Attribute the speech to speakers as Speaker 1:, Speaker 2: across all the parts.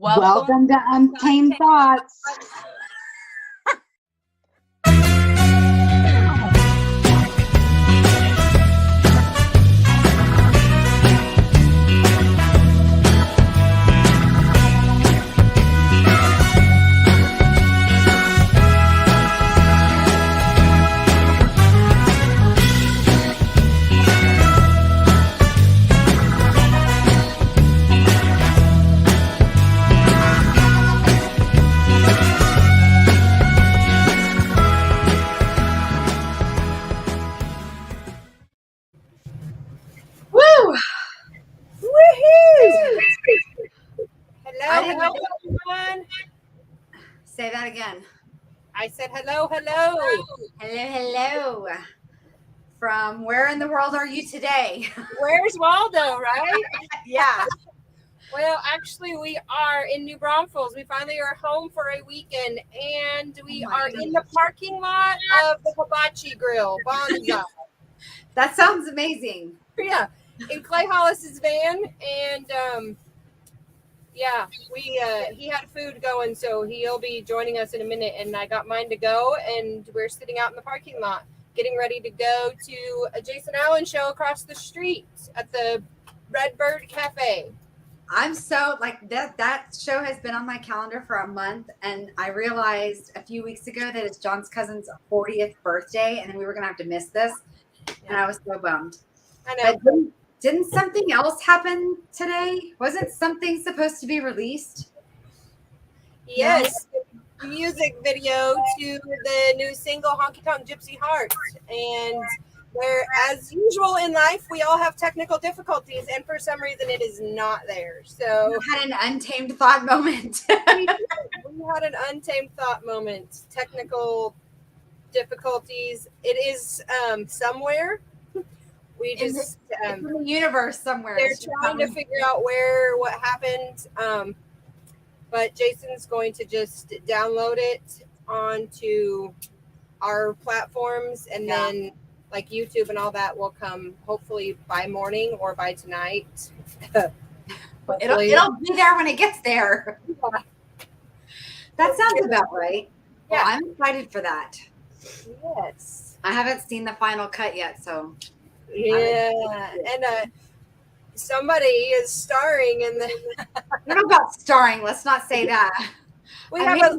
Speaker 1: Welcome to Untamed Thoughts.
Speaker 2: Hello, everyone.
Speaker 1: Say that again.
Speaker 2: I said hello, hello.
Speaker 1: Hello. From where in the world are you today?
Speaker 2: Where's Waldo, right?
Speaker 1: Yeah.
Speaker 2: Well, actually, we are in New Braunfels. We finally are home for a weekend, and we are in the parking lot of the Hibachi Grill, Bonza.
Speaker 1: That sounds amazing.
Speaker 2: Yeah, in Clay Hollis's van, and he had food going, so he'll be joining us in a minute. And I got mine to go, and we're sitting out in the parking lot, getting ready to go to a Jason Allen show across the street at the Redbird Cafe.
Speaker 1: I'm so that show has been on my calendar for a month, and I realized a few weeks ago that it's John's cousin's 40th birthday, and then we were gonna have to miss this, and I was so bummed.
Speaker 2: I know.
Speaker 1: But didn't something else happen today? Wasn't something supposed to be released?
Speaker 2: Yes, the music video to the new single "Honky Tonk Gypsy Heart," and where, as usual in life, we all have technical difficulties, and for some reason, it is not there. So
Speaker 1: we had an untamed thought moment.
Speaker 2: we had an untamed thought moment. Technical difficulties. It is somewhere. We just
Speaker 1: in the universe somewhere.
Speaker 2: They're trying to figure out what happened. But Jason's going to just download it onto our platforms, and then like YouTube and all that will come hopefully by morning or by tonight.
Speaker 1: It'll be there when it gets there. Yeah. That sounds about right. Yeah, well, I'm excited for that.
Speaker 2: Yes.
Speaker 1: I haven't seen the final cut yet, so
Speaker 2: yeah. And somebody is starring in the
Speaker 1: I don't know about starring, let's not say that.
Speaker 2: We have a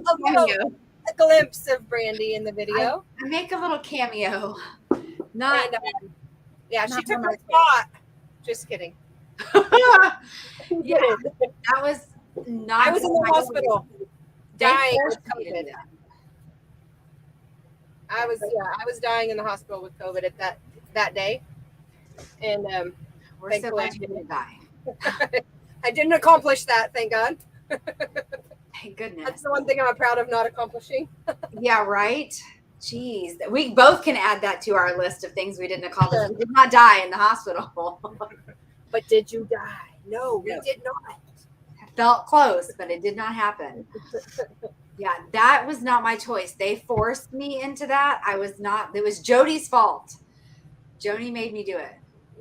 Speaker 2: glimpse of Brandy in the video.
Speaker 1: I make a little cameo.
Speaker 2: She took her spot. Just kidding.
Speaker 1: Yeah. That was not.
Speaker 2: I was in the hospital dying with COVID. I was dying in the hospital with COVID at that day. And
Speaker 1: we're so glad you didn't die.
Speaker 2: I didn't accomplish that, thank God.
Speaker 1: Thank goodness.
Speaker 2: That's the one thing I'm proud of not accomplishing.
Speaker 1: Yeah, right? Jeez. We both can add that to our list of things we didn't accomplish. We did not die in the hospital.
Speaker 2: But did you die? No, we did not.
Speaker 1: It felt close, but it did not happen. Yeah, that was not my choice. They forced me into that. It was Jody's fault. Jody made me do it.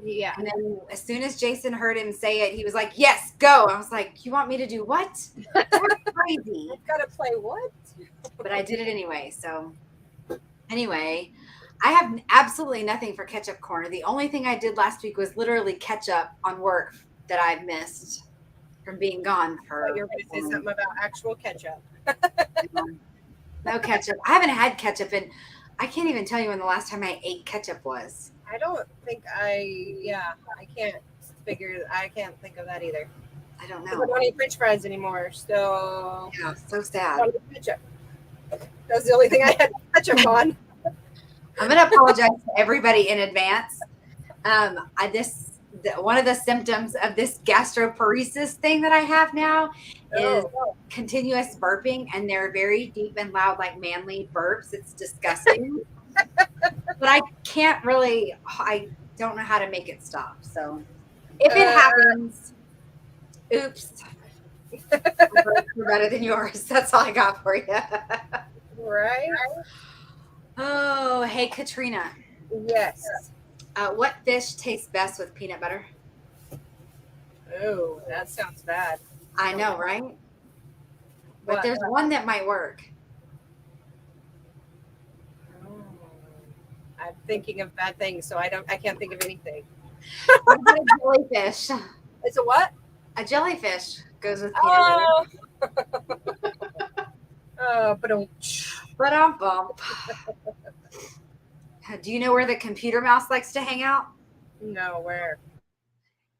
Speaker 2: Yeah.
Speaker 1: And then as soon as Jason heard him say it, he was like, yes, go. I was like, you want me to do what? That's crazy.
Speaker 2: I've got to play what?
Speaker 1: But I did it anyway. So anyway, I have absolutely nothing for Ketchup Corner. The only thing I did last week was literally catch up on work that I've missed from being gone for.
Speaker 2: You're going to say something about actual ketchup.
Speaker 1: No ketchup. I haven't had ketchup in, I can't even tell you when the last time I ate ketchup was.
Speaker 2: I don't think I can't think of that either.
Speaker 1: I don't know.
Speaker 2: I don't eat French fries anymore, so
Speaker 1: yeah, so sad.
Speaker 2: I don't eat ketchup. That's the only thing I had ketchup on.
Speaker 1: I'm going to apologize to everybody in advance. One of the symptoms of this gastroparesis thing that I have now is continuous burping, and they're very deep and loud, like manly burps. It's disgusting. But I don't know how to make it stop. So if it happens, oops. We're better than yours. That's all I got for you.
Speaker 2: Right.
Speaker 1: Oh, hey, Katrina.
Speaker 2: Yes.
Speaker 1: What fish tastes best with peanut butter?
Speaker 2: Oh, that sounds bad.
Speaker 1: I know, right? But
Speaker 2: What?
Speaker 1: there's one that might work.
Speaker 2: Oh. I'm thinking of bad things, so I can't think of anything.
Speaker 1: What about a jellyfish?
Speaker 2: It's a what?
Speaker 1: A jellyfish goes with peanut butter.
Speaker 2: But
Speaker 1: Bump. Do you know where the computer mouse likes to hang out?
Speaker 2: no, where?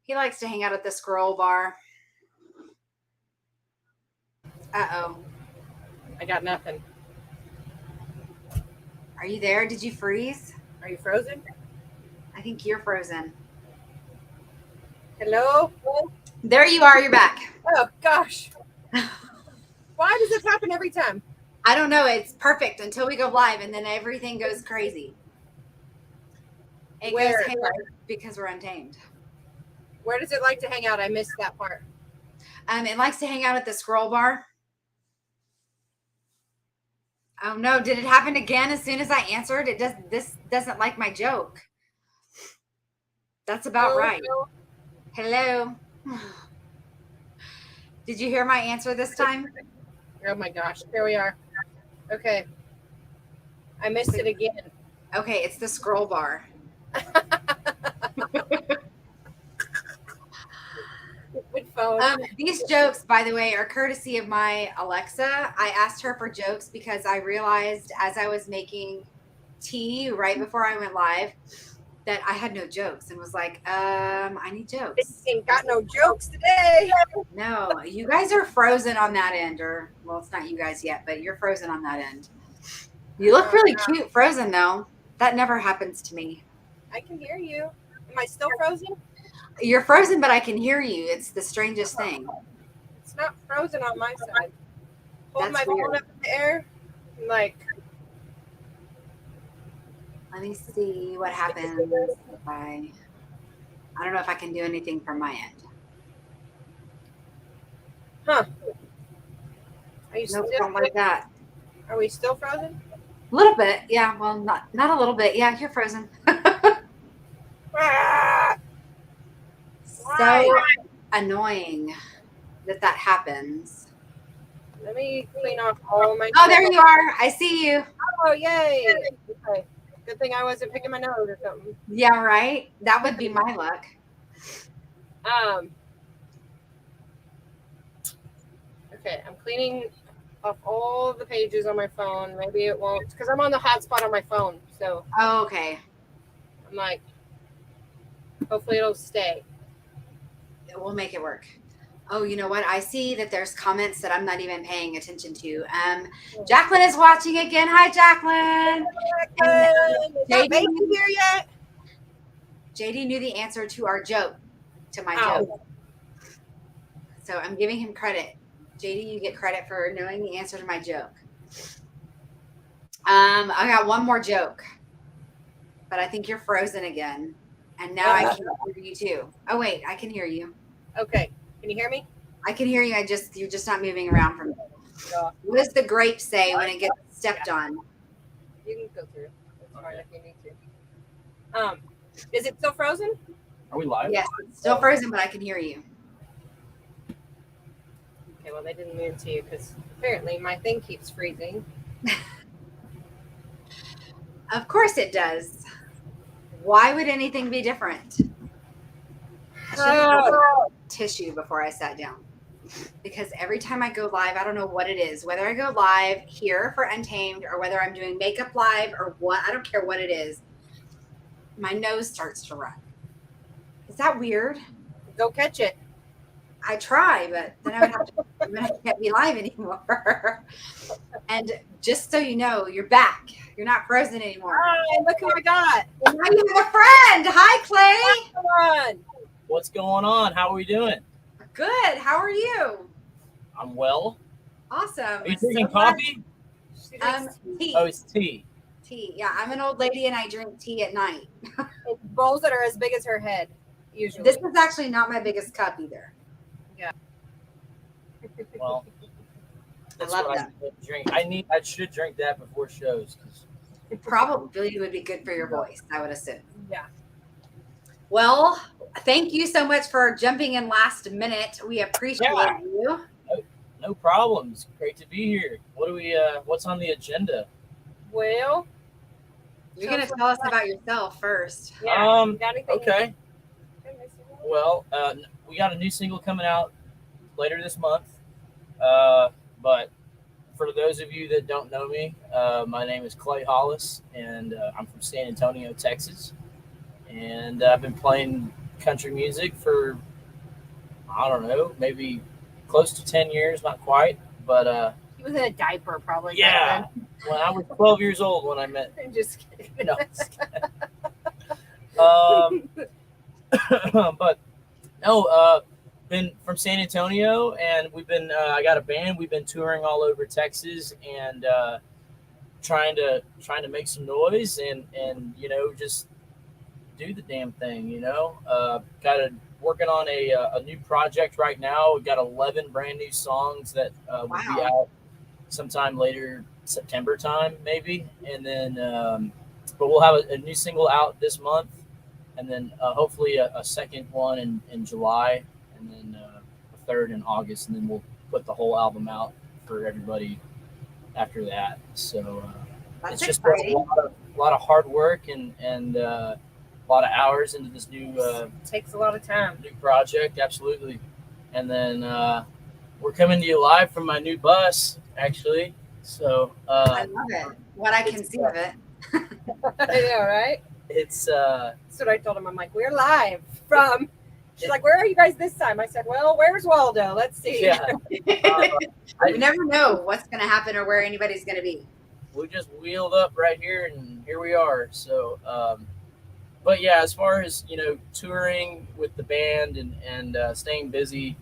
Speaker 1: He likes to hang out at the scroll bar. Uh-oh.
Speaker 2: I got nothing.
Speaker 1: Are you there? Did you freeze?
Speaker 2: Are you frozen?
Speaker 1: I think you're frozen.
Speaker 2: Hello?
Speaker 1: There you are. You're back.
Speaker 2: Oh, gosh. Why does this happen every time?
Speaker 1: I don't know. It's perfect until we go live, and then everything goes crazy. It
Speaker 2: Where?
Speaker 1: goes haywire because we're untamed.
Speaker 2: Where does it like to hang out? I missed that part.
Speaker 1: It likes to hang out at the scroll bar. Oh no, did it happen again as soon as I answered? This doesn't like my joke. That's about right. Hello. Did you hear my answer this time?
Speaker 2: Oh my gosh. There we are. Okay. I missed it again.
Speaker 1: Okay, it's the scroll bar.
Speaker 2: Good phone.
Speaker 1: These jokes, by the way, are courtesy of my Alexa. I asked her for jokes because I realized as I was making tea right before I went live that I had no jokes and was like, I need jokes.
Speaker 2: Ain't got no jokes today.
Speaker 1: No, you guys are frozen on that end, or well, it's not you guys yet, but you're frozen on that end. You look really cute frozen though. That never happens to me.
Speaker 2: I can hear you. Am I still frozen?
Speaker 1: You're frozen, but I can hear you. It's the strangest thing.
Speaker 2: It's not frozen on my side. Hold
Speaker 1: That's
Speaker 2: my
Speaker 1: weird.
Speaker 2: phone up in the air. Like,
Speaker 1: let me see what happens if I don't know if I can do anything from my end.
Speaker 2: huh? Are you
Speaker 1: Nope,
Speaker 2: still
Speaker 1: don't like that.
Speaker 2: Are we still frozen?
Speaker 1: A little bit, yeah. Well, not a little bit. Yeah, you're frozen.
Speaker 2: Ah!
Speaker 1: So annoying that happens.
Speaker 2: Let me clean off all my.
Speaker 1: Oh, there you are. I see you.
Speaker 2: Oh, yay! Okay. Good thing I wasn't picking my nose or something.
Speaker 1: Yeah, right. That would be my luck.
Speaker 2: Okay, I'm cleaning off all the pages on my phone. Maybe it won't, because I'm on the hotspot on my phone. So
Speaker 1: Oh, okay.
Speaker 2: I'm like, hopefully it'll stay.
Speaker 1: We'll make it work. Oh, you know what? I see that there's comments that I'm not even paying attention to. Jacqueline is watching again. Hi, Jacqueline.
Speaker 2: Is that baby here yet?
Speaker 1: JD knew the answer to our joke, to my joke. So I'm giving him credit. JD, you get credit for knowing the answer to my joke. I got one more joke, but I think you're frozen again. And now I can hear you too. Oh, wait, I can hear you.
Speaker 2: Okay. Can you hear me?
Speaker 1: I can hear you. You're just not moving around from me. What does the grape say when it gets stepped on?
Speaker 2: You can go through. That's fine if you need to. Is it still frozen?
Speaker 3: Are we live?
Speaker 1: Yes, it's still frozen, but I can hear you.
Speaker 2: Okay, well, they didn't mean to because apparently my thing keeps freezing.
Speaker 1: Of course it does. Why would anything be different? I should have tissue before I sat down. Because every time I go live, I don't know what it is. Whether I go live here for Untamed or whether I'm doing makeup live or what, I don't care what it is. My nose starts to run. Is that weird?
Speaker 2: Go catch it.
Speaker 1: I try, but then I can't be live anymore. And just so you know, you're back. You're not frozen anymore.
Speaker 2: Hi, look who I got.
Speaker 1: And now you have a friend. Hi, Clay.
Speaker 2: Come on.
Speaker 3: What's going on? How are we doing?
Speaker 1: Good. How are you?
Speaker 3: I'm well.
Speaker 1: Awesome.
Speaker 3: Are you drinking coffee?
Speaker 1: Tea.
Speaker 3: Oh, it's tea.
Speaker 1: Tea. Yeah, I'm an old lady and I drink tea at night.
Speaker 2: Bowls that are as big as her head, usually.
Speaker 1: This is actually not my biggest cup either.
Speaker 2: Yeah.
Speaker 3: Well, that's
Speaker 1: love
Speaker 3: what
Speaker 1: that.
Speaker 3: I drink. I should drink that before shows.
Speaker 1: It probably would be good for your voice, I would assume.
Speaker 2: Yeah.
Speaker 1: Well, thank you so much for jumping in last minute. We appreciate you.
Speaker 3: No problems. Great to be here. What do we? What's on the agenda?
Speaker 2: Well,
Speaker 1: You're gonna tell us about yourself first.
Speaker 2: yeah. You got anything?
Speaker 3: Okay. Well, we got a new single coming out later this month. But for those of you that don't know me, my name is Clay Hollis, and I'm from San Antonio, Texas. And I've been playing country music for, I don't know, maybe close to 10 years, not quite. But
Speaker 2: He was in a diaper, probably.
Speaker 3: yeah, when I was 12 years old when I met.
Speaker 2: I'm just kidding.
Speaker 3: No, but no, been from San Antonio, and we've been. I got a band. We've been touring all over Texas, and trying to make some noise, and just do the damn thing. Got working on a new project right now. We've got 11 brand new songs that will be out sometime later September time, maybe, and then but we'll have a new single out this month, and then hopefully a second one in July, and then a third in August, and then we'll put the whole album out for everybody after that. So
Speaker 1: That's
Speaker 3: it's just
Speaker 1: exciting.
Speaker 3: a lot of hard work and a lot of hours into this new
Speaker 2: takes a lot of time.
Speaker 3: new project, absolutely. And then we're coming to you live from my new bus, actually. So
Speaker 1: I love it. What I can see of it.
Speaker 2: I know, right?
Speaker 3: it's
Speaker 2: That's what I told him. I'm like, we're live from. She's like, where are you guys this time? I said, well, where's Waldo? Let's see.
Speaker 3: yeah.
Speaker 1: You never know what's going to happen or where anybody's going to be.
Speaker 3: We just wheeled up right here, and here we are. So, but yeah, as far as touring with the band and staying busy,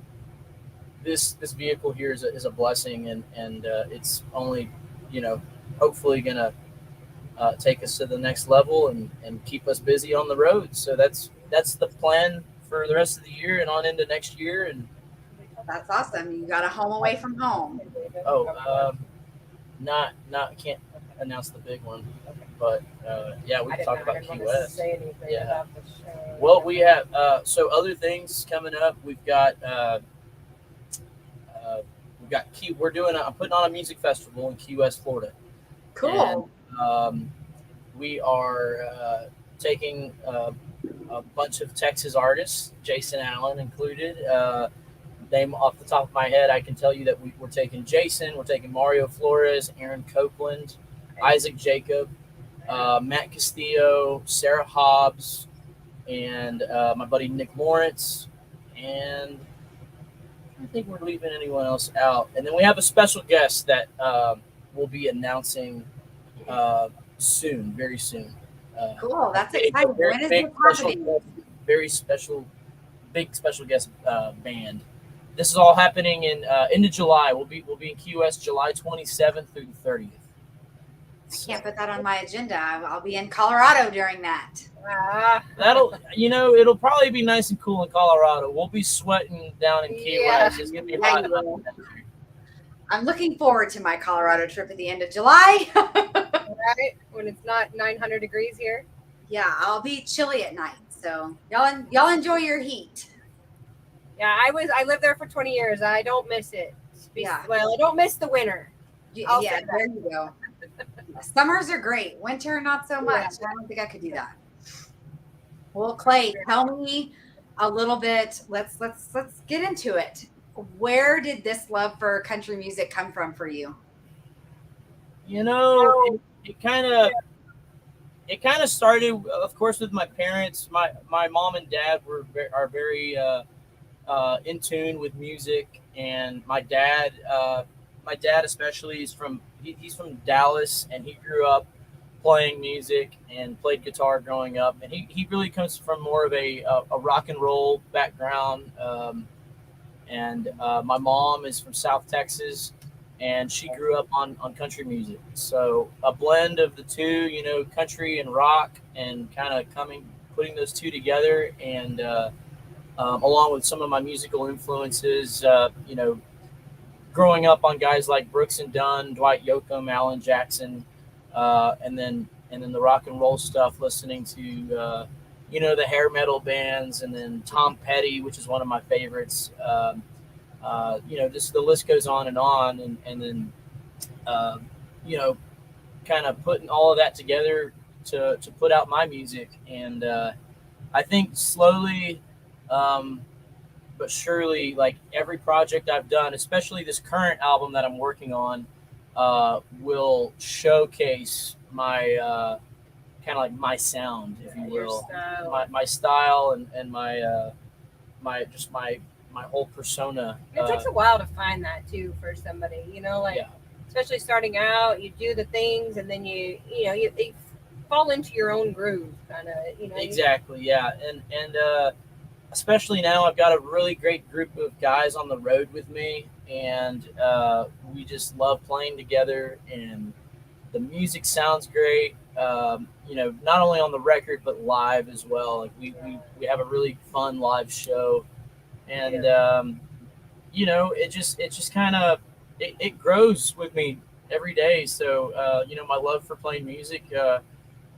Speaker 3: this vehicle here is a blessing, and it's only hopefully gonna take us to the next level and keep us busy on the road. So that's the plan for the rest of the year and on into next year. And
Speaker 1: That's awesome. You got a home away from home.
Speaker 3: not can't announce the big one, but yeah, we can talk about Key West. Yeah.
Speaker 2: About the show.
Speaker 3: Well, we have so other things coming up. We've got Key. I'm putting on a music festival in Key West, Florida.
Speaker 1: Cool.
Speaker 3: And, we are taking a bunch of Texas artists, Jason Allen included. Name off the top of my head, I can tell you that we're taking Jason, we're taking Mario Flores, Aaron Copeland, Isaac Jacob, Matt Castillo, Sarah Hobbs, and my buddy Nick Lawrence, and I think we're leaving anyone else out. And then we have a special guest that we'll be announcing soon, very soon.
Speaker 1: Cool. That's exciting. When is this happening?
Speaker 3: Very special, big special guest band. This is all happening in into July. We'll be in Key West July 27th through the 30th.
Speaker 1: I can't put that on my agenda. I'll be in Colorado during that.
Speaker 3: It'll probably be nice and cool in Colorado. We'll be sweating down in Key West. It's gonna be hot.
Speaker 1: I'm looking forward to my Colorado trip at the end of July.
Speaker 2: Right? When it's not 900 degrees here.
Speaker 1: Yeah, I'll be chilly at night. So y'all enjoy your heat.
Speaker 2: Yeah, I lived there for 20 years. I don't miss it.
Speaker 1: Yeah.
Speaker 2: Well, I don't miss the winter. I'll
Speaker 1: Yeah,
Speaker 2: say
Speaker 1: there you go. Summers are great. Winter, not so much. I don't think I could do that. Well, Clay, tell me a little bit. Let's get into it. Where did this love for country music come from for you?
Speaker 3: It kind of started, of course, with my parents. My mom and dad are very in tune with music, and my dad especially he's from Dallas, and he grew up playing music and played guitar growing up, and he really comes from more of a rock and roll background. And my mom is from South Texas, and she grew up on country music. So a blend of the two, country and rock, and kind of putting those two together, and along with some of my musical influences, growing up on guys like Brooks and Dunn, Dwight Yoakam, Alan Jackson, and then the rock and roll stuff, listening to the hair metal bands, and then Tom Petty, which is one of my favorites. just the list goes on, and then uh, you know, kind of putting all of that together to put out my music. And I think slowly, um, but surely, like every project I've done, especially this current album that I'm working on, will showcase my kind of like my sound, if you
Speaker 2: Your
Speaker 3: will,
Speaker 2: style.
Speaker 3: my style, and my just my whole persona.
Speaker 2: It takes a while to find that too for somebody, like
Speaker 3: Yeah,
Speaker 2: especially starting out. You do the things, and then you fall into your own groove, kind of.
Speaker 3: exactly. Yeah, and especially now, I've got a really great group of guys on the road with me, and we just love playing together, and the music sounds great. Not only on the record but live as well. Like we have a really fun live show, and it just kind of it grows with me every day. So my love for playing music,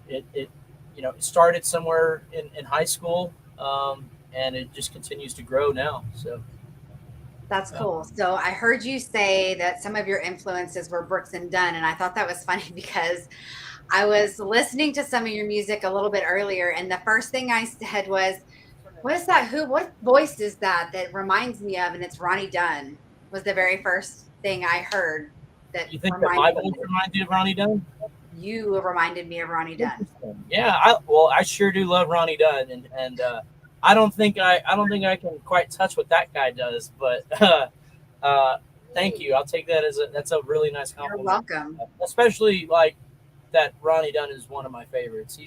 Speaker 3: it started somewhere in high school, and it just continues to grow now. So
Speaker 1: That's
Speaker 3: yeah.
Speaker 1: cool. So I heard you say that some of your influences were Brooks and Dunn, and I thought that was funny because I was listening to some of your music a little bit earlier, and the first thing I said was, "What is that? What voice is that that reminds me of?" And it's Ronnie Dunn. Was the very first thing I heard that
Speaker 3: You think that my
Speaker 1: reminded
Speaker 3: voice
Speaker 1: me.
Speaker 3: reminds you of Ronnie Dunn?
Speaker 1: You reminded me of Ronnie Dunn.
Speaker 3: Yeah, I sure do love Ronnie Dunn, and I don't think I can quite touch what that guy does, but uh, thank you. I'll take that as that's a really nice
Speaker 1: You're
Speaker 3: compliment,
Speaker 1: welcome.
Speaker 3: especially like that. Ronnie Dunn is one of my favorites.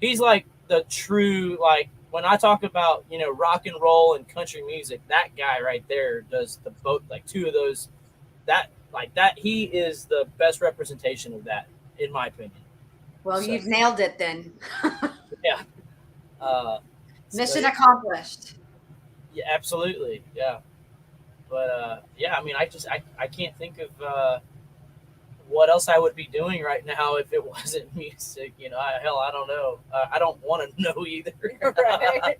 Speaker 3: He's like the true, like when I talk about rock and roll and country music, that guy right there does the both, like two of those. That like that he is the best representation of that, in my opinion.
Speaker 1: Well,
Speaker 3: So
Speaker 1: you've nailed it then.
Speaker 3: yeah. Uh, so
Speaker 1: Mission
Speaker 3: yeah,
Speaker 1: accomplished.
Speaker 3: yeah, absolutely, yeah. But yeah, I mean, I can't think of what else I would be doing right now if it wasn't music. Hell, I don't know. I don't want to know either.
Speaker 2: Right.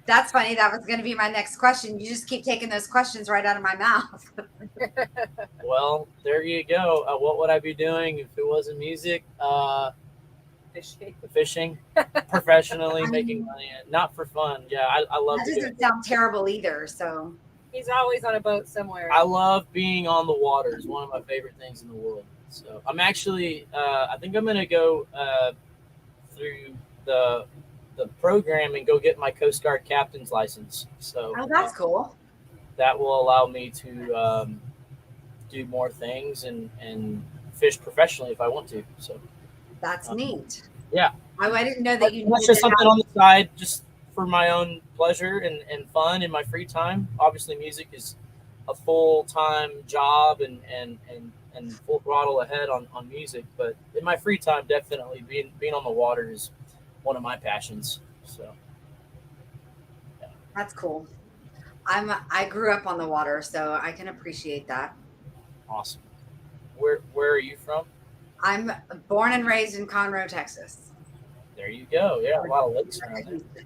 Speaker 1: That's funny. That was going to be my next question. You just keep taking those questions right out of my mouth.
Speaker 3: Well, there you go. What would I be doing if it wasn't music? Fishing, professionally,
Speaker 1: I
Speaker 3: making
Speaker 1: mean,
Speaker 3: money, not for fun. Yeah, I love
Speaker 1: that
Speaker 3: to do it.
Speaker 1: doesn't sound terrible either. So
Speaker 2: He's always on a boat somewhere.
Speaker 3: I love being on the water. It's one of my favorite things in the world. So I'm actually, I think I'm gonna go through the the program and go get my Coast Guard captain's license. So
Speaker 1: oh, that's cool.
Speaker 3: that will allow me to do more things and fish professionally if I want to. So
Speaker 1: That's
Speaker 3: um,
Speaker 1: neat.
Speaker 3: yeah,
Speaker 1: I didn't know that you
Speaker 3: that's
Speaker 1: needed
Speaker 3: just
Speaker 1: to
Speaker 3: something
Speaker 1: have.
Speaker 3: on the side, just for my own pleasure and fun in my free time. Obviously, music is a full time job, and full throttle ahead on music. But in my free time, definitely being on the water is one of my passions. So yeah,
Speaker 1: That's cool. I grew up on the water, so I can appreciate that.
Speaker 3: awesome. Where are you from?
Speaker 1: I'm born and raised in Conroe, Texas.
Speaker 3: There you go. Yeah, a
Speaker 1: Or
Speaker 3: lot of lakes around there.
Speaker 1: Houston.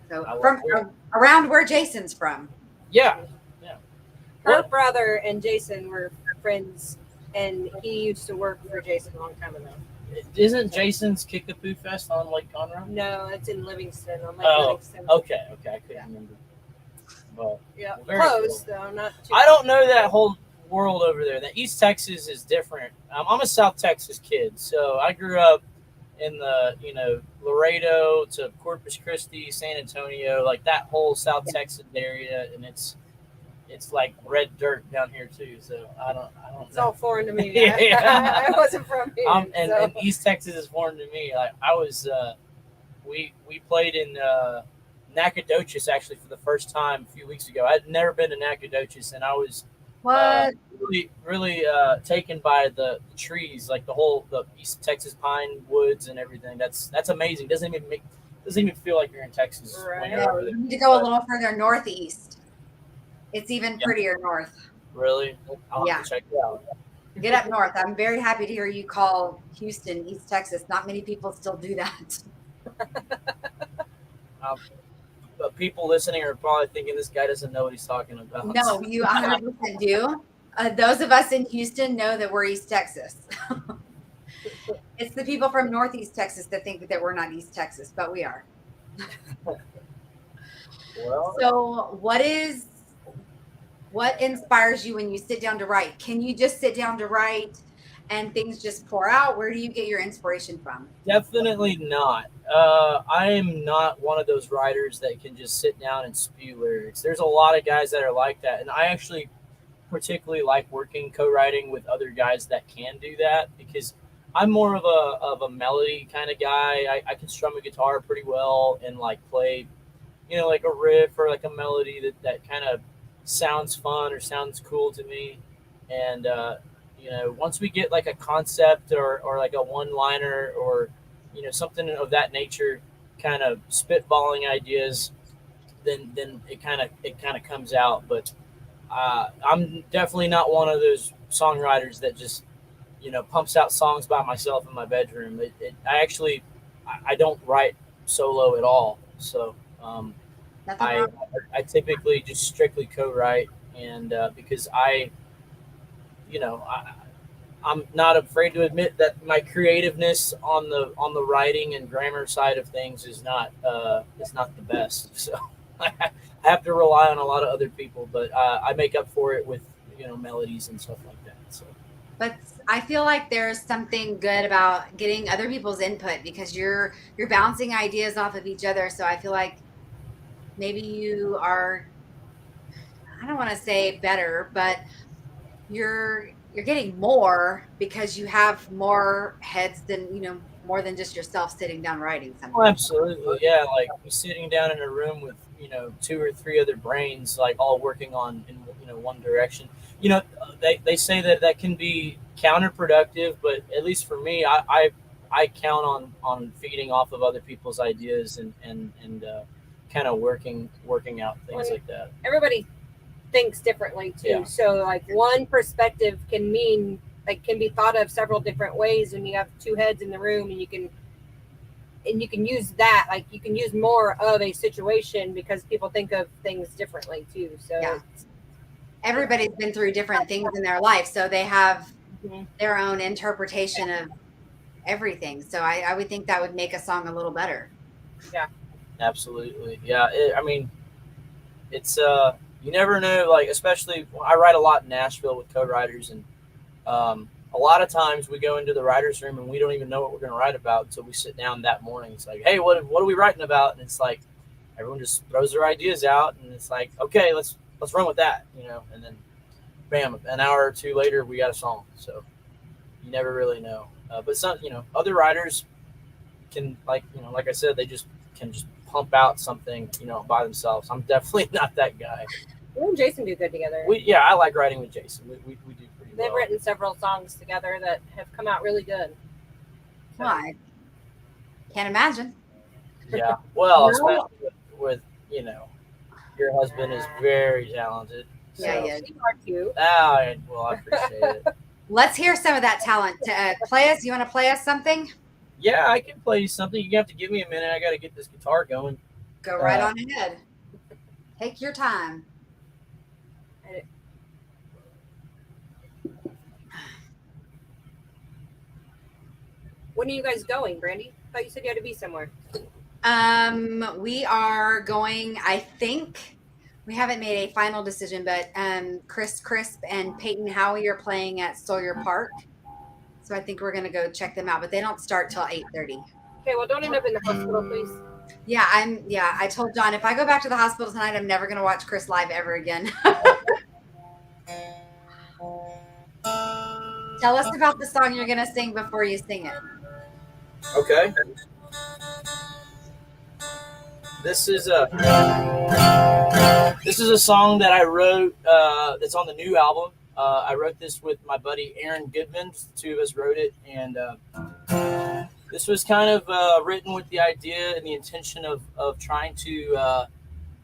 Speaker 1: So
Speaker 3: I love
Speaker 1: from around where Jason's from.
Speaker 3: yeah, yeah.
Speaker 2: Her
Speaker 3: What
Speaker 2: brother and Jason were friends, and he used to work for Jason a long time ago.
Speaker 3: isn't Jason's Kickapoo Fest on Lake Conroe?
Speaker 2: No, it's in Livingston. On Lake
Speaker 3: Oh,
Speaker 2: Livingston.
Speaker 3: okay, I couldn't
Speaker 2: Yeah.
Speaker 3: remember. But
Speaker 2: Yeah,
Speaker 3: very
Speaker 2: close
Speaker 3: cool.
Speaker 2: though, not too.
Speaker 3: I don't know that whole world over there. That East Texas is different. I'm a South Texas kid, so I grew up in the Laredo to Corpus Christi, San Antonio, like that whole South Texas area, and it's like red dirt down here too. So I don't
Speaker 2: It's
Speaker 3: know.
Speaker 2: all foreign to me.
Speaker 3: Yeah.
Speaker 2: I wasn't from here.
Speaker 3: And East Texas is foreign to me. Like I was, we played in Nacogdoches actually for the first time a few weeks ago. I'd never been to Nacogdoches, and I was
Speaker 1: What?
Speaker 3: really taken by the trees, like the East Texas pine woods and everything. That's amazing. Doesn't even feel like you're in Texas when you're
Speaker 1: No,
Speaker 3: over there.
Speaker 1: you need to go a
Speaker 3: But
Speaker 1: little further northeast. It's even
Speaker 3: yeah,
Speaker 1: prettier north.
Speaker 3: really, I'll have
Speaker 1: Yeah,
Speaker 3: to check it out.
Speaker 1: get up north. I'm very happy to hear you call Houston East Texas. Not many people still do that.
Speaker 3: Um, people listening are probably thinking this guy doesn't know what he's talking about.
Speaker 1: No, you 100% do. Those of us in Houston know that we're East Texas. It's the people from Northeast Texas that think that we're not East Texas, but we are.
Speaker 3: Well,
Speaker 1: So what inspires you when you sit down to write? Can you just sit down to write and things just pour out? Where do you get your inspiration from?
Speaker 3: definitely not. I am not one of those writers that can just sit down and spew lyrics. There's a lot of guys that are like that, and I actually particularly like working co-writing with other guys that can do that, because I'm more of a melody kind of guy. I can strum a guitar pretty well and like play, like a riff or like a melody that kind of sounds fun or sounds cool to me. And once we get like a concept or like a one liner or something of that nature, kind of spitballing ideas, then it kind of comes out. But I'm definitely not one of those songwriters that just pumps out songs by myself in my bedroom. I don't write solo at all. So
Speaker 1: Nothing
Speaker 3: I
Speaker 1: wrong.
Speaker 3: I typically just strictly co-write, and because I'm not afraid to admit that my creativeness on the writing and grammar side of things is not the best. So I have to rely on a lot of other people, but I make up for it with melodies and stuff like that. So
Speaker 1: But I feel like there's something good about getting other people's input because you're bouncing ideas off of each other. So I feel like maybe you are, I don't want to say better, but you're getting more because you have more heads than, more than just yourself sitting down writing something.
Speaker 3: absolutely, yeah. Like sitting down in a room with two or three other brains, like all working on in one direction. They say that can be counterproductive, but at least for me, I count on feeding off of other people's ideas and kind of working out things like that.
Speaker 2: Everybody thinks differently too.
Speaker 3: Yeah.
Speaker 2: So like one perspective can be thought of several different ways, and you have two heads in the room, and you can use that, like you can use more of a situation because people think of things differently too. So
Speaker 1: Yeah. Everybody's been through different things in their life, so they have their own interpretation of everything. So I would think that would make a song a little better.
Speaker 3: Absolutely, yeah. It's you never know. Like especially I write a lot in Nashville with co-writers, and a lot of times we go into the writers' room and we don't even know what we're going to write about until we sit down that morning. It's like, hey, what are we writing about? And it's like everyone just throws their ideas out, and it's like, okay, let's run with that, and then bam, an hour or two later we got a song. So you never really know. But some, other writers can like I said, they just can just pump out something, by themselves. I'm definitely not that guy.
Speaker 2: you and Jason do good together.
Speaker 3: I like writing with Jason. We do pretty well.
Speaker 2: They've written several songs together that have come out really good.
Speaker 1: Well, I can't imagine.
Speaker 3: Yeah. Well,
Speaker 1: No.
Speaker 3: especially with your husband is very talented. So.
Speaker 1: Yeah, yeah.
Speaker 2: You are too.
Speaker 3: I appreciate it.
Speaker 1: Let's hear some of that talent. Play us. You want to play us something?
Speaker 3: Yeah, I can play you something. You have to give me a minute. I got to get this guitar going.
Speaker 1: Go right on ahead. Take your time.
Speaker 2: When are you guys going, Brandy? I thought you said you had to be somewhere.
Speaker 1: We are going, I think we haven't made a final decision, but Chris Crisp and Peyton Howie are playing at Sawyer Park. So I think we're going to go check them out, but they don't start till 8:30.
Speaker 2: Okay, well, don't end up in the hospital, please.
Speaker 1: Yeah, I told John, if I go back to the hospital tonight, I'm never going to watch Chris live ever again. Tell us about the song you're going to sing before you sing it.
Speaker 3: Okay. This is a song that I wrote that's on the new album. I wrote this with my buddy Aaron Goodman. The two of us wrote it, and this was kind of written with the idea and the intention of trying to.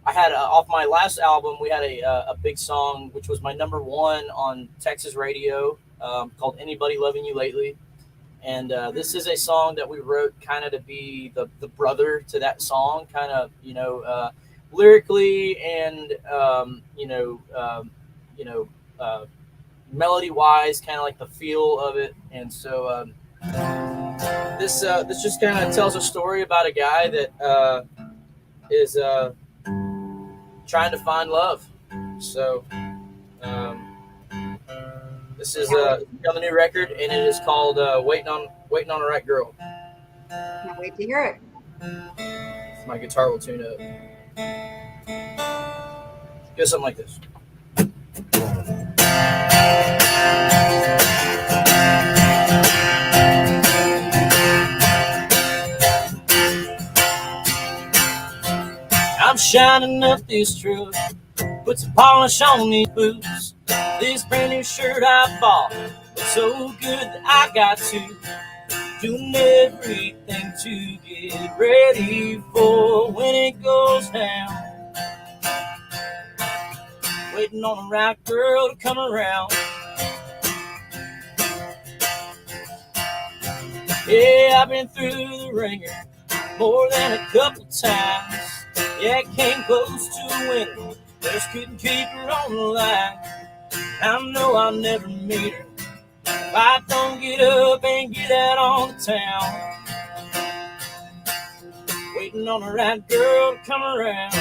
Speaker 3: I had off my last album, we had a big song which was my number one on Texas radio called "Anybody Loving You Lately," and this is a song that we wrote kind of to be the brother to that song, kind of lyrically and melody wise, kind of like the feel of it. And so this just kind of tells a story about a guy that is trying to find love. So um, this is on the new record, and it is called "Waiting on the Right Girl."
Speaker 1: Can't wait to hear it.
Speaker 3: My guitar will tune up. Goes something like this. I'm shining up this truck, put some polish on these boots. This brand new shirt I bought was so good that I got to doing everything to get ready for when it goes down. Waiting on the right girl to come around. Yeah, I've been through the ringer more than a couple times. Yeah, it came close to winning, just couldn't keep her on the line. I know I'll never meet her if I don't get up and get out on the town. Waiting on the right girl to come around.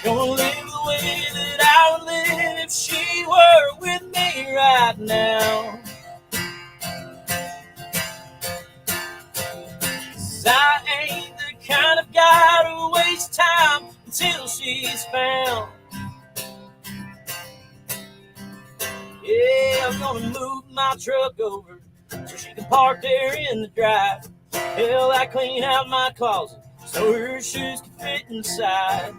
Speaker 3: Gonna live the way that I would live if she were with me right now. 'Cause I ain't the kind of guy to waste time until she's found. Yeah, I'm gonna move my truck over so she can park there in the drive. Hell, I clean out my closet so her shoes can fit inside.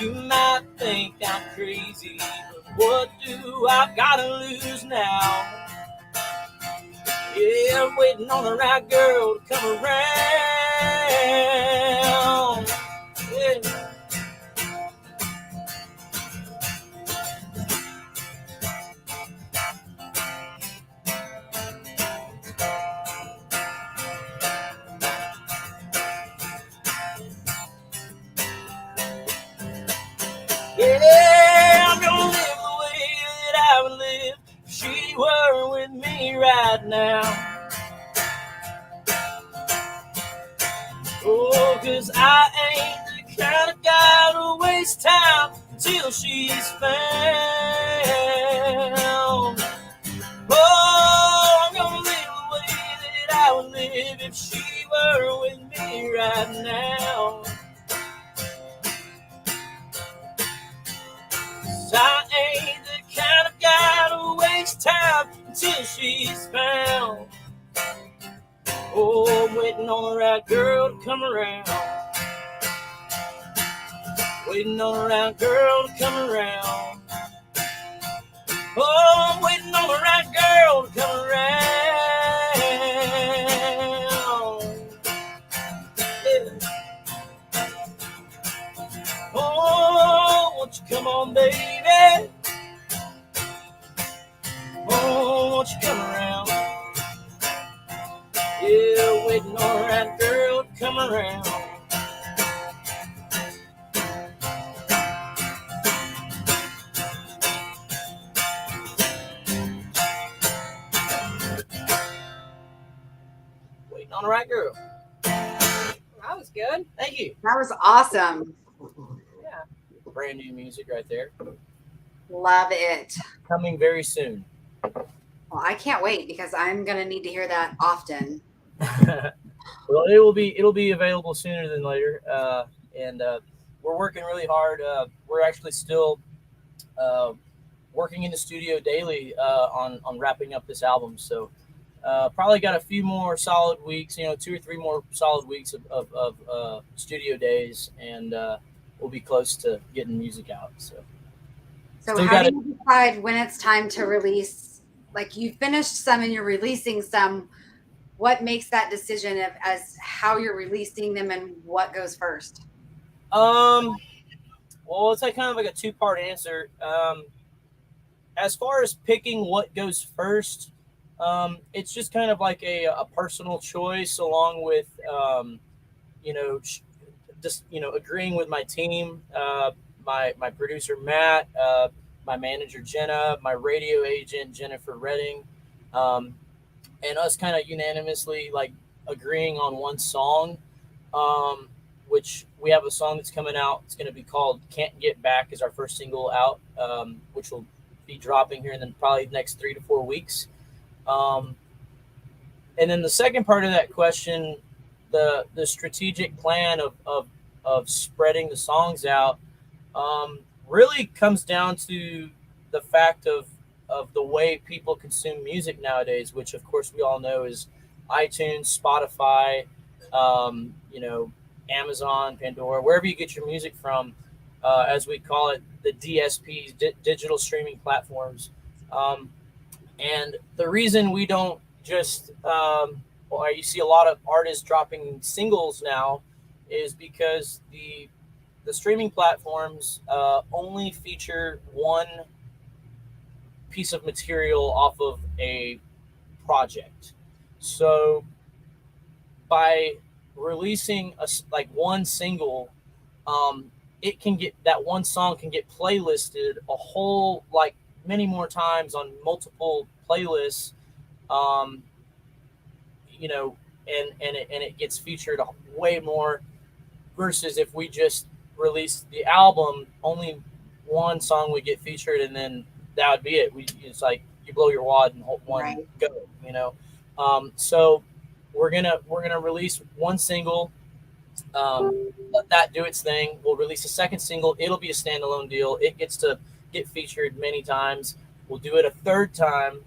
Speaker 3: You might think I'm crazy, but what do I gotta lose now? Yeah, I'm waiting on the right girl to come around. Yeah. Yeah, I'm gonna live the way that I would live if she were with me right now. Oh, 'cause I ain't the kind of guy to waste time until she's found. Oh, I'm gonna live the way that I would live if she were with me right now. I ain't the kind of guy to waste time until she's found. Oh, I'm waiting on the right girl to come around. Waiting on the right girl to come around. Oh, I'm waiting on the right girl to come around. Yeah. Oh, won't you come on, baby? Oh, won't you come around? Yeah, waiting on the right girl to come around. Waiting on the right girl.
Speaker 2: That was good.
Speaker 3: Thank you.
Speaker 1: That was awesome.
Speaker 2: Yeah.
Speaker 3: Brand new music right there.
Speaker 1: Love it.
Speaker 3: Coming very soon.
Speaker 1: Well, I can't wait because I'm going to need to hear that often.
Speaker 3: Well, it'll be available sooner than later, and we're working really hard. We're actually still working in the studio daily on wrapping up this album. So probably got a few more solid weeks, 2 or 3 more solid weeks of studio days, and we'll be close to getting music out. So
Speaker 1: how do you decide when it's time to release? Like, you finished some and you're releasing some. What makes that decision as how you're releasing them and what goes first?
Speaker 3: Well, it's like kind of like a 2-part answer. As far as picking what goes first, it's just kind of like a personal choice, along with just agreeing with my team, my producer Matt, my manager Jenna, my radio agent Jennifer Redding, um, and us kind of unanimously like agreeing on one song, um, which we have a song that's coming out. It's going to be called "Can't Get Back" is our first single out, which will be dropping here in the probably next 3 to 4 weeks. Um, and then the second part of that question, the strategic plan of spreading the songs out, really comes down to the fact of the way people consume music nowadays, which of course we all know is iTunes, Spotify, Amazon, Pandora, wherever you get your music from, as we call it, the DSPs, digital streaming platforms. Um, and the reason we don't just, or you see a lot of artists dropping singles now, is because the streaming platforms only feature one piece of material off of a project. So by releasing like one single, it can get that one song can get playlisted a whole like many more times on multiple playlists, um, and it gets featured way more versus if we just release the album, only one song would get featured, and then that would be it. It's like you blow your wad and hold one
Speaker 1: Right.
Speaker 3: go. So we're gonna release one single, let that do its thing. We'll release a second single. It'll be a standalone deal. It gets to get featured many times. We'll do it a third time.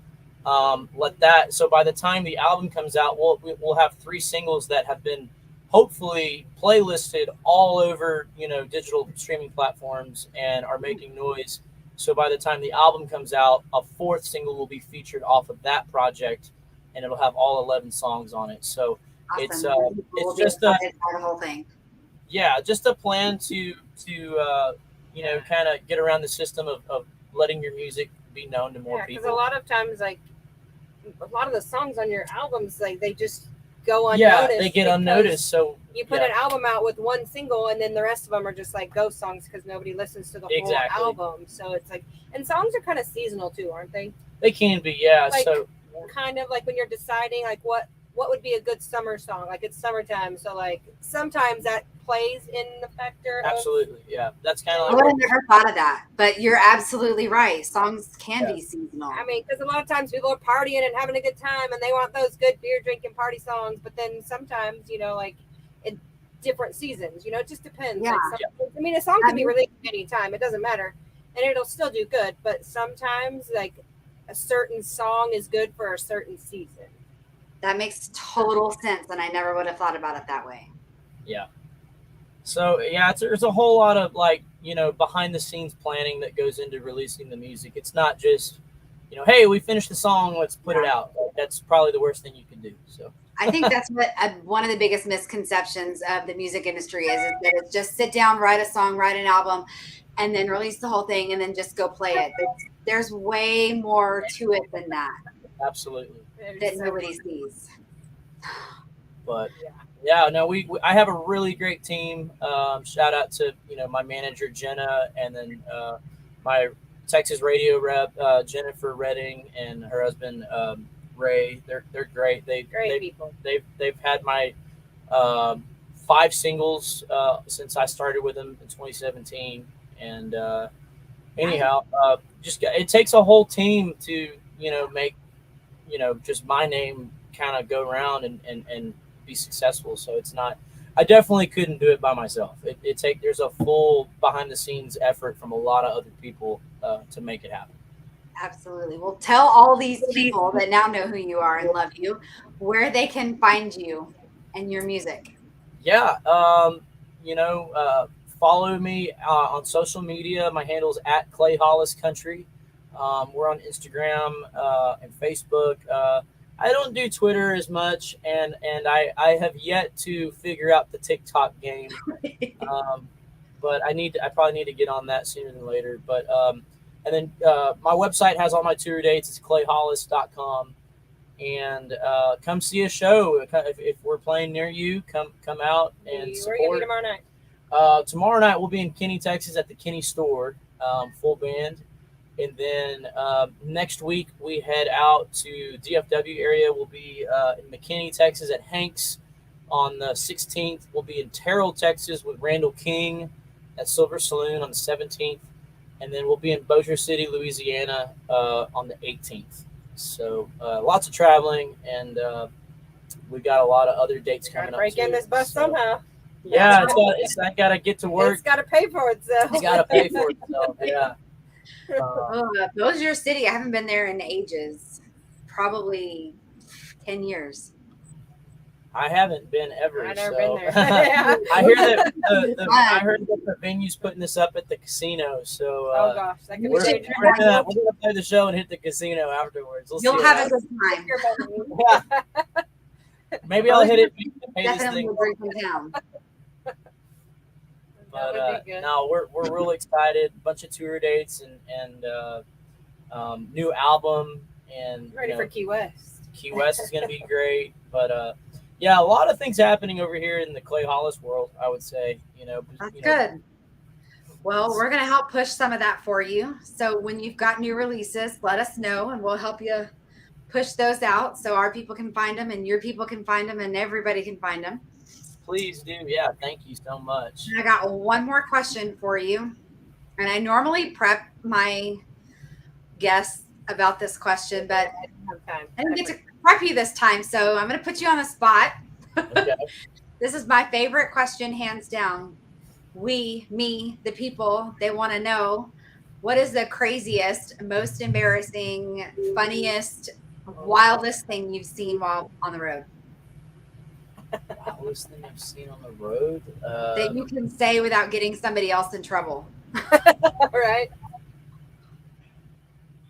Speaker 3: Let that. So by the time the album comes out, we'll have three singles that have been hopefully playlisted all over digital streaming platforms and are making noise. So by the time the album comes out, a fourth single will be featured off of that project, and it'll have all 11 songs on it. So it's
Speaker 1: Awesome. We'll
Speaker 3: it's
Speaker 1: be
Speaker 3: just
Speaker 1: excited for the whole thing.
Speaker 3: just a plan to kind of get around the system of letting your music be known to more
Speaker 2: Yeah, because
Speaker 3: people.
Speaker 2: a lot of times, like a lot of the songs on your albums, like they just go unnoticed.
Speaker 3: Yeah, they get
Speaker 2: because
Speaker 3: unnoticed. So
Speaker 2: you put
Speaker 3: yeah.
Speaker 2: an album out with one single, and then the rest of them are just like ghost songs because nobody listens to the
Speaker 3: Exactly.
Speaker 2: whole album. So it's like, and songs are kind of seasonal too, aren't they?
Speaker 3: They can be, yeah.
Speaker 2: Like,
Speaker 3: So
Speaker 2: kind of like when you're deciding like what would be a good summer song, like it's summertime, so like sometimes that plays in the factor of,
Speaker 3: absolutely, yeah. That's kind of
Speaker 1: I
Speaker 3: like
Speaker 1: would have never thought of that, but you're absolutely right. Songs can
Speaker 3: Yeah.
Speaker 1: be seasonal.
Speaker 2: I mean, because a lot of times people are partying and having a good time and they want those good beer drinking party songs, but then sometimes like in different seasons, it just depends.
Speaker 1: Yeah.
Speaker 2: Like I mean, a song can be released anytime, it doesn't matter, and it'll still do good, but sometimes like a certain song is good for a certain season.
Speaker 1: That makes total sense, and I never would have thought about it that way.
Speaker 3: Yeah. So yeah, there's a whole lot of like behind the scenes planning that goes into releasing the music. It's not just hey, we finished the song, let's put it out. That's probably the worst thing you can do. So
Speaker 1: I think that's what one of the biggest misconceptions of the music industry is that it's just sit down, write a song, write an album, and then release the whole thing and then just go play it. But there's way more to it than that.
Speaker 3: absolutely.
Speaker 1: That nobody sees.
Speaker 3: But yeah, no, I have a really great team. Shout out to my manager Jenna, and then my Texas radio rep Jennifer Redding and her husband Ray. They're great.
Speaker 2: Great people.
Speaker 3: They've had my 5 singles since I started with them in 2017, and anyhow, it takes a whole team to make just my name kind of go around and be successful. So it's not, I definitely couldn't do it by myself. There's a full behind the scenes effort from a lot of other people to make it happen.
Speaker 1: Absolutely. Well, tell all these people that now know who you are and love you where they can find you and your music.
Speaker 3: Yeah. Follow me on social media. My handle is at Clay Hollis Country. We're on Instagram and Facebook. I don't do Twitter as much, and I have yet to figure out the TikTok game. But I probably need to get on that sooner than later. But and then my website has all my tour dates. It's clayhollis.com. And come see a show if we're playing near you. Come out and
Speaker 2: We're gonna be
Speaker 3: support.
Speaker 2: tomorrow night.
Speaker 3: Tomorrow night we'll be in Kenny, Texas at the Kenny store, full band. And then next week we head out to DFW area. We'll be in McKinney, Texas at Hank's on the 16th. We'll be in Terrell, Texas with Randall King at Silver Saloon on the 17th. And then we'll be in Bossier City, Louisiana on the 18th. So lots of traveling, and we've got a lot of other dates coming up.
Speaker 2: Break in this bus somehow.
Speaker 3: Yeah, I got to get to work.
Speaker 2: It's got to pay for itself.
Speaker 3: It's got to pay for itself, yeah.
Speaker 1: Bossier City, I haven't been there in ages. Probably 10 years.
Speaker 3: I haven't been ever.
Speaker 2: I've never been there.
Speaker 3: I hear that I heard that the venue's putting this up at the casino. So
Speaker 2: oh gosh, that could be
Speaker 3: we're
Speaker 2: dangerous.
Speaker 3: gonna play the show and hit the casino afterwards.
Speaker 1: You'll have a good time.
Speaker 3: Yeah. Maybe I'll hit it. Pay this
Speaker 1: Definitely
Speaker 3: thing.
Speaker 1: bring them down.
Speaker 3: But no, we're real excited. Bunch of tour dates and new album, and
Speaker 2: Ready for Key West.
Speaker 3: Key West is gonna be great. But yeah, a lot of things happening over here in the Clay Hollis world, I would say.
Speaker 1: That's good. Well, we're going to help push some of that for you. So when you've got new releases, let us know, and we'll help you push those out so our people can find them and your people can find them and everybody can find them.
Speaker 3: Please do. Yeah, thank you so much.
Speaker 1: And I got one more question for you. And I normally prep my guests about this question, but I didn't get to prep you this time, so I'm going to put you on the spot.
Speaker 3: Okay.
Speaker 1: This is my favorite question, hands down. The people, they want to know, what is the craziest, most embarrassing, funniest, wildest thing you've seen while on the road?
Speaker 3: Wildest thing I've seen on the road?
Speaker 1: That you can say without getting somebody else in trouble.
Speaker 2: Right.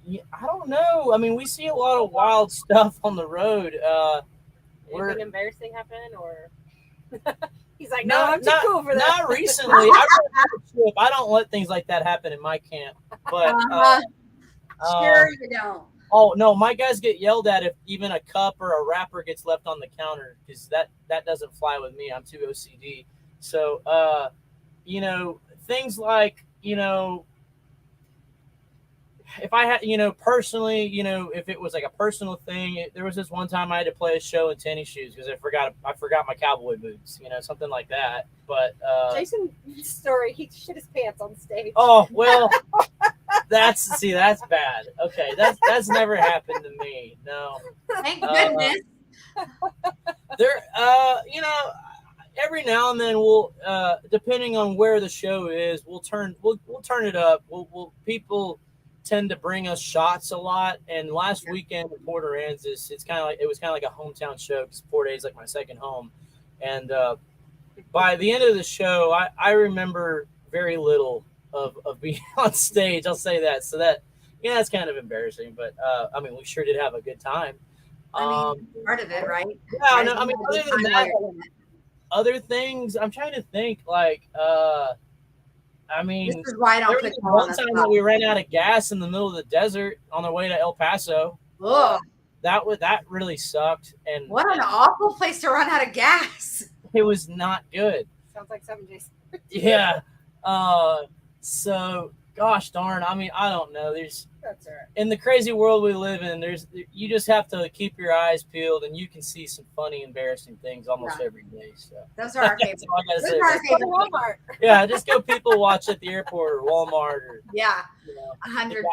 Speaker 3: Yeah, I don't know. I mean, we see a lot of wild stuff on the road.
Speaker 2: Anything embarrassing happen, or he's like, no, I'm too cool for that.
Speaker 3: Not recently. I don't let things like that happen in my camp. But
Speaker 1: sure you don't.
Speaker 3: Oh no, my guys get yelled at if even a cup or a wrapper gets left on the counter, because that doesn't fly with me. I'm too OCD. So things like if I had, personally, if it was like a personal thing, there was this one time I had to play a show in tennis shoes because I forgot my cowboy boots, something like that. But
Speaker 2: Jason's story, he shit his pants on stage.
Speaker 3: Oh well, that's bad. Okay, that's never happened to me. No.
Speaker 1: Thank goodness.
Speaker 3: There, every now and then we'll, depending on where the show is, we'll turn it up. People tend to bring us shots a lot, and last weekend in Port Aransas, it was kind of like a hometown show because 4 days like my second home, and by the end of the show, I remember very little of being on stage. I'll say that. So that's kind of embarrassing, but I mean, we sure did have a good time.
Speaker 1: Part of it, right?
Speaker 3: Yeah, no, I mean, other than that, other things, I'm trying to think, like,
Speaker 1: this is why I don't put
Speaker 3: one time that we ran out of gas in the middle of the desert on our way to El Paso.
Speaker 1: Ugh.
Speaker 3: That really sucked. And
Speaker 1: what an awful place to run out of gas.
Speaker 3: It was not good.
Speaker 2: Sounds like something Jason.
Speaker 3: Yeah. So gosh darn, I mean, I don't know. That's all right. In the crazy world we live in, you just have to keep your eyes peeled, and you can see some funny, embarrassing things almost every day. So
Speaker 1: those are our favorites.
Speaker 3: Those are our
Speaker 1: favorite. Walmart.
Speaker 3: Yeah, just go people watch at the airport or Walmart or
Speaker 1: 100%.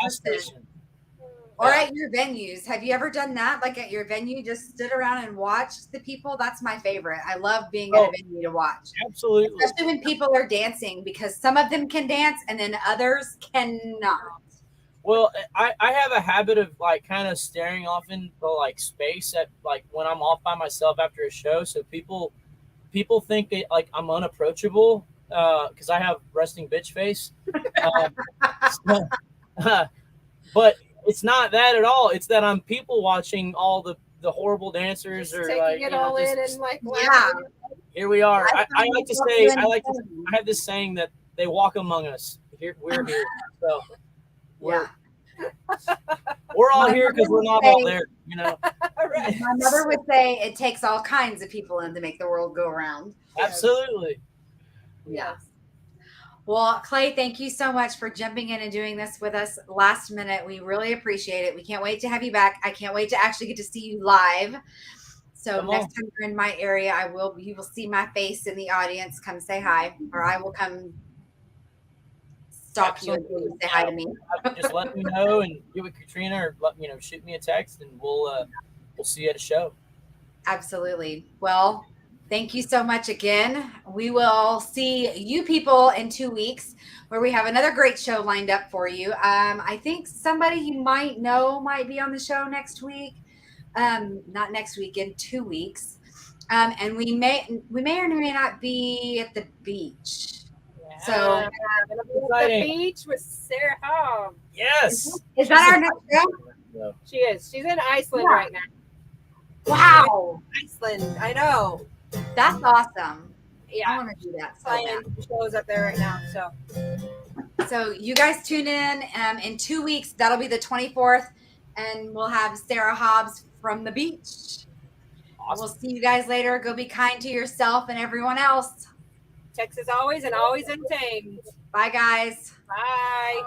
Speaker 1: Or at your venues. Have you ever done that? Like at your venue, just sit around and watch the people? That's my favorite. I love being at a venue to watch.
Speaker 3: Absolutely.
Speaker 1: Especially when people are dancing, because some of them can dance and then others cannot.
Speaker 3: Well, I have a habit of like kind of staring off into like space at like when I'm off by myself after a show. So people think that like I'm unapproachable because I have resting bitch face. But it's not that at all. It's that I'm people watching all the horrible dancers,
Speaker 2: just
Speaker 3: or
Speaker 2: taking
Speaker 3: like
Speaker 2: it all in and like
Speaker 3: here we are. I like to say I have this saying that they walk among us. We're here. So we're all here because we're not all there.
Speaker 1: Right. My mother would say it takes all kinds of people in to make the world go around.
Speaker 3: Absolutely.
Speaker 1: Yeah. Well, Clay, thank you so much for jumping in and doing this with us last minute. We really appreciate it. We can't wait to have you back. I can't wait to actually get to see you live. So
Speaker 3: Come
Speaker 1: next
Speaker 3: on.
Speaker 1: time you're in my area, you will see my face in the audience. Come say hi, or I will come stalk you and
Speaker 3: Absolutely.
Speaker 1: say hi to me.
Speaker 3: Just let me know and get with Katrina, or shoot me a text, and we'll see you at a show.
Speaker 1: Absolutely. Well, thank you so much again. We will see you people in 2 weeks where we have another great show lined up for you. I think somebody you might know might be on the show next week. Not next week, in 2 weeks. And we may or may not be at the beach. So
Speaker 2: gonna be at the
Speaker 3: Exciting.
Speaker 2: beach with Sarah Hobbs.
Speaker 3: Yes.
Speaker 1: is that our next show?
Speaker 2: She is. She's in Iceland
Speaker 1: Yeah.
Speaker 2: right now.
Speaker 1: Wow,
Speaker 2: Iceland. I know.
Speaker 1: that's awesome. I
Speaker 2: Yeah.
Speaker 1: want to do that so
Speaker 2: Playing
Speaker 1: bad.
Speaker 2: shows up there right now.
Speaker 1: So you guys tune in 2 weeks. That'll be the 24th, and we'll have Sarah Hobbs from the beach.
Speaker 3: Awesome.
Speaker 1: We'll see you guys later. Go be kind to yourself and everyone else.
Speaker 2: Texas always and always untamed.
Speaker 1: Bye, guys.
Speaker 2: Bye.